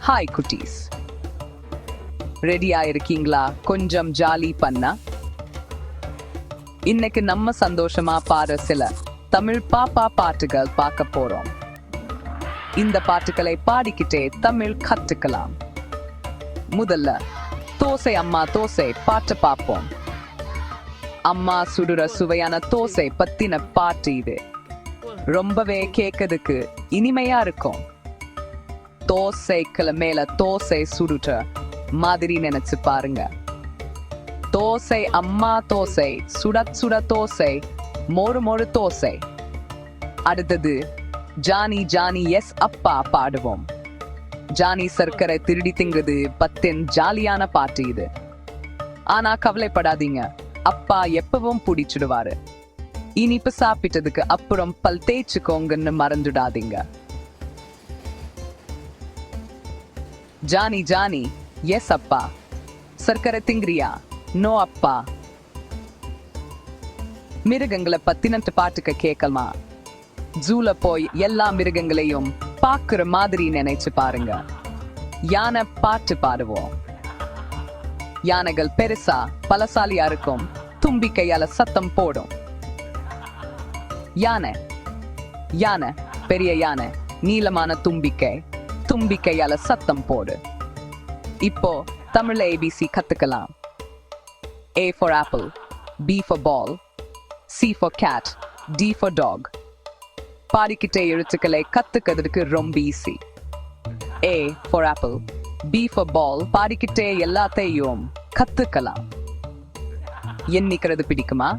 Hi குட்டீஸ், ரெடியா இருக்கீங்களா? கொஞ்சம் ஜாலி பண்ண. இன்னைக்கு நம்ம சந்தோஷமா பாடுற சில தமிழ் பாப்பா பாட்டுகள் பார்க்க போறோம். இந்த பாட்டுகளை பாடிக்கிட்டே தமிழ் கத்துக்கலாம். முதல்ல தோசை அம்மா தோசை பாட்டு பார்ப்போம். அம்மா சுடுற சுவையான தோசை பத்தின பாட்டு இது. ரொம்பவே கேட்கறதுக்கு இனிமையா இருக்கும். தோசைக்குள்ள மேல தோசை சுடுற மாதிரி நினைச்சு பாருங்க. தோசை அம்மா தோசை, சுட சுட தோசை, மொறு மொறு தோசை. அடுத்தது ஜானி ஜானி எஸ் அப்பா பாடுவோம். ஜானி சர்க்கரை திருடி திங்கிறது பத்தின் ஜாலியான பாட்டு இது. ஆனா கவலைப்படாதீங்க, அப்பா எப்பவும் பிடிச்சிடுவாரு. இனிப்பு சாப்பிட்டதுக்கு அப்புறம் பல் தேய்ச்சுக்கோங்கன்னு மறந்துடாதீங்க. ஜானி ஜானி எஸ் அப்பா, சர்க்கரை திங்கிறியா? நோ அப்பா. மிருகங்களை பத்தின பாட்டுக்கு கேட்கலாமா? ஜூல போய் எல்லா மிருகங்களையும் பாக்குற மாதிரி நினைச்சு பாருங்க. யானை பாட்டு பாடுவோம். யானைகள் பெருசா பலசாலியா இருக்கும், தும்பிக்கையால சத்தம் போடும். யானை யானை பெரிய யானை, நீளமான தும்பிக்கை, தும்பிக்கையால சத்தம் போடு. இப்போ தமிழ்ல ஏபிசி கத்துக்கலாம். A for apple, B for ball, C for cat, D for dog. பாடிக்கிட்டே எழுத்துக்களை கத்துக்கிறதுக்கு ரொம்ப easy. A for apple, B for ball, பாடிக்கிட்டே எல்லாத்தையும் கத்துக்கலாம். எண்ணிக்கிறது பிடிக்குமா?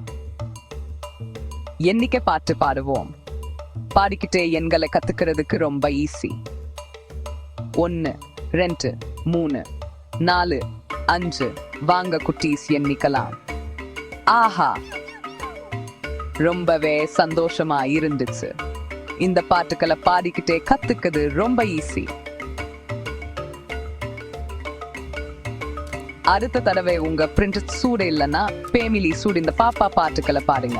எண்ணிக்கை பாட்டு பாடுவோம். பாடிக்கிட்டே எண்களை கத்துக்கிறதுக்கு ரொம்ப ஈஸி. 1 2 3 4 5. வாங்க குட்டீஸ், எண்ணிக்கலாம். ஆஹா, ரொம்பவே சந்தோஷமா இருந்துச்சு. இந்த பாட்டுக்களை பாடிக்கிட்டே கத்துக்கிறது ரொம்ப ஈஸி. அடுத்த தடவை உங்க பிரிண்ட் சூடு இல்லைன்னா பேமிலி சூடு இந்த பாப்பா பாட்டுக்களை பாடுங்க.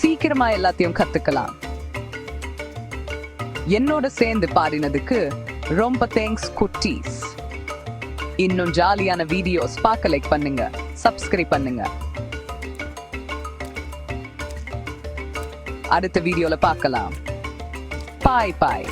சீக்கிரமா எல்லாத்தையும் கத்துக்கலாம். என்னோட சேர்ந்து பாடினதுக்கு ரொம்ப தேங்க்ஸ் குட்டீஸ். இன்னும் ஜாலியான வீடியோஸ் பார்க்க லைக் பண்ணுங்க, சப்ஸ்கிரைப் பண்ணுங்க. அடுத்த வீடியோல பார்க்கலாம். பாய் பாய்.